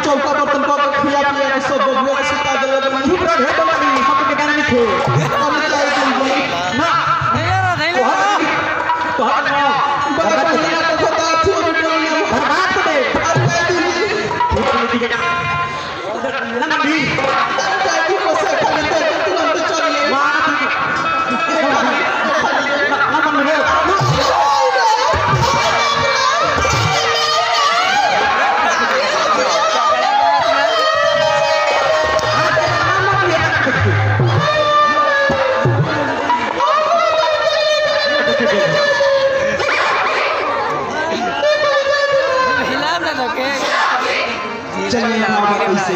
चौका बर्तन को खिया पिया के सब बबुआ के सुता देले तो नहीं ब्रेड है बनी सब के गाना लिखे हम लाई तुम ना नहीं ला तो हम ना बड़ा पहिला तो होता छोड़ दे बर्बाद कर दे लंबी चाची को से खाने तो तुरंत चलिए मार ना मन रे चलिए आगे कैसे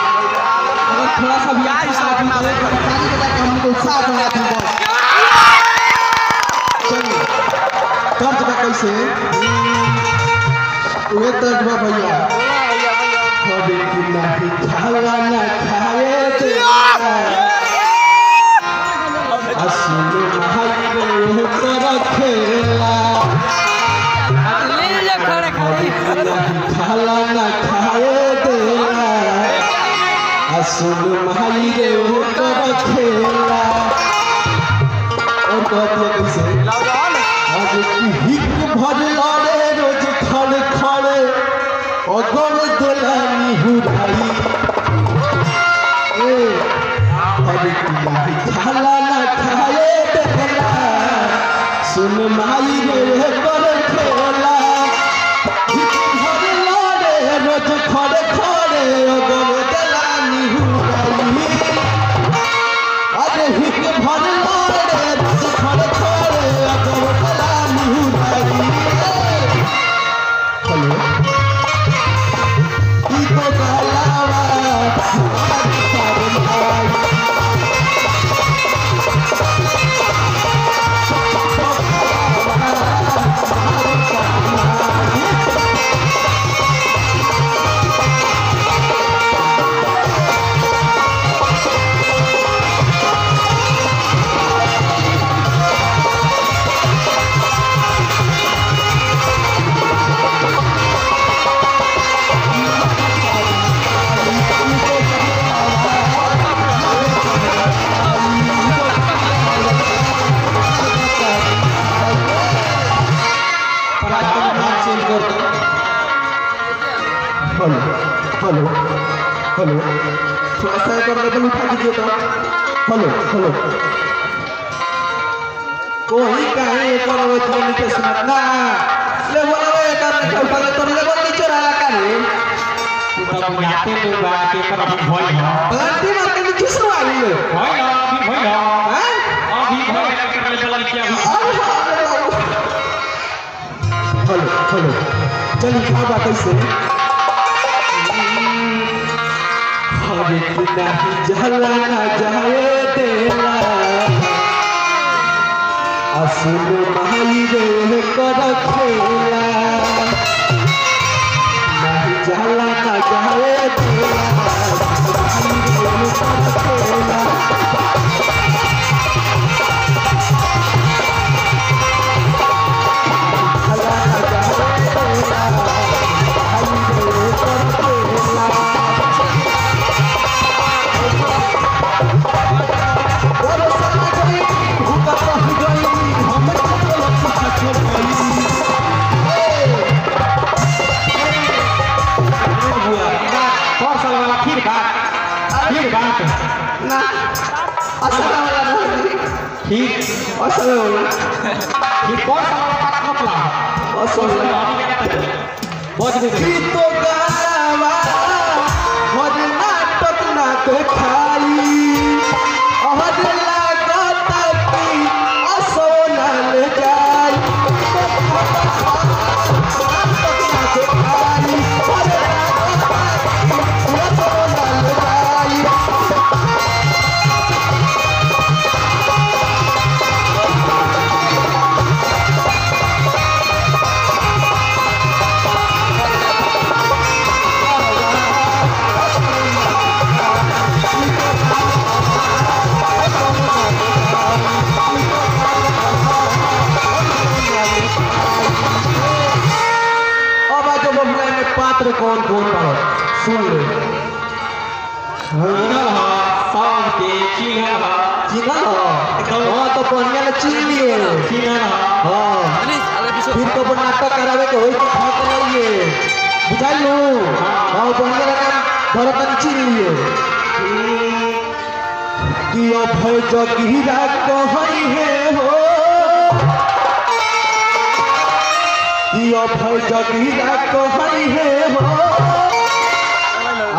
थोड़ा सा भी आगे साथ में आगे हमको उत्साह बना दी चलिए तर्ज का कैसे वे तर्ज बा भैया कभी नहीं खाला ना खाए थे असली भाई रे तेरा खेला खाला ना खाए देला असली भाई रे तेरा खेला और कहती है कैसे आज हिक भर लारे रोज खड़े खड़े अगर देला निहुराई अरे खाला ना खाए देला सुन माई रे कर खेला घर लारे रोज खड़े खड़े अगर देला निहुराई अरे हिक भर लारे रोज खड़े खड़े अगर देला निहुराई हेलो ई तो गलावा हेलो हेलो थोड़ा सा एक बार लेवल उठा दीजिए तो हेलो हेलो कोई काहे पर वो थोड़ी के सुनना लेवल वे कर उठा ले तो लेवल नीचे रहा करे तू तो बुझाते तो बात के पर अभी भई हो गलती मार के नीचे से आ गई है भई हो हैं अभी भई के लेवल क्या हेलो हेलो चलिए क्या बात है से नहीं जला ना जाए देला असुल भाई रे कर खेला नहीं जला ना जाए देला भाई रे कर खेला ना असला वाला नहीं ठीक असला वाला ठीक कौन सा वाला बात कपला असला बहुत भी तो गावा और नाटक ना तो खाई और लागत की असोना ले जाई पात्र कौन कौन बा सुन ले सब के चिन्ह हाँ तो बढ़िया ले चिन्ह लिए हाँ फिर तो नाटक करावे के होई तो भाग कराइए बुझाइलो हाँ बढ़िया लगा धरतन चिन्ह लिए कि अभय जगीरा कहई है हो कि अभय जगीरा कहई है हो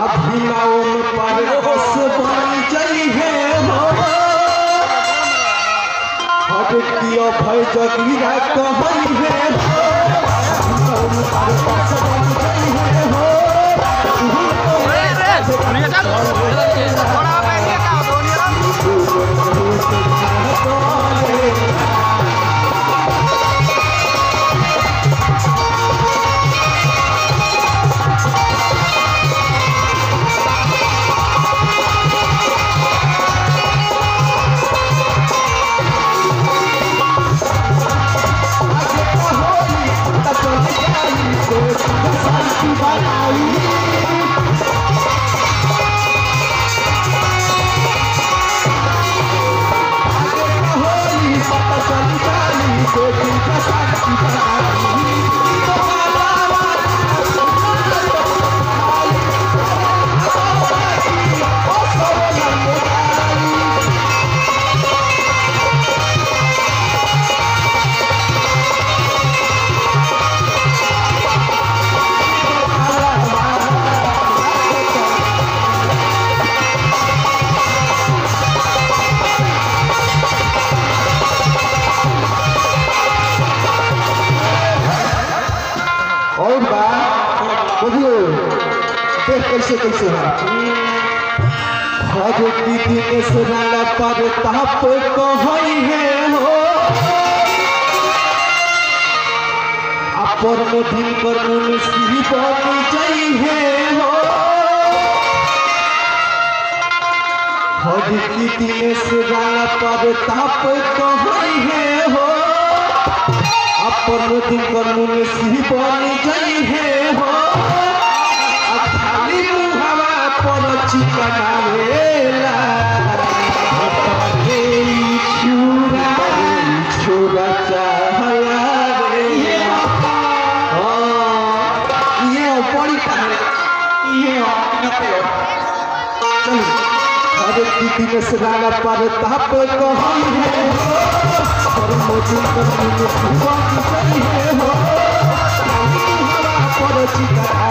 अभिनव में परस बन जाई है हो कि अभय जगीरा कहई है हो अभिनव में परस बन जाई है हो कैसे कैसे भगवती दिनेश राला पर ताप कहई है हो अपर में दिन कर मुनसी बन जाई है हो भगवती दिनेश राला पर ताप कहई है हो अपर में दिन कर मुनसी बन जाई है हो पर चिकना वेला छुरा छुरा चाहला रे ये बड़ी कहानी ये नपे चल अरे दीदी से राला पर ताप कहई है पर मोदी कर मुझे सुबह सही है हो पर चिकना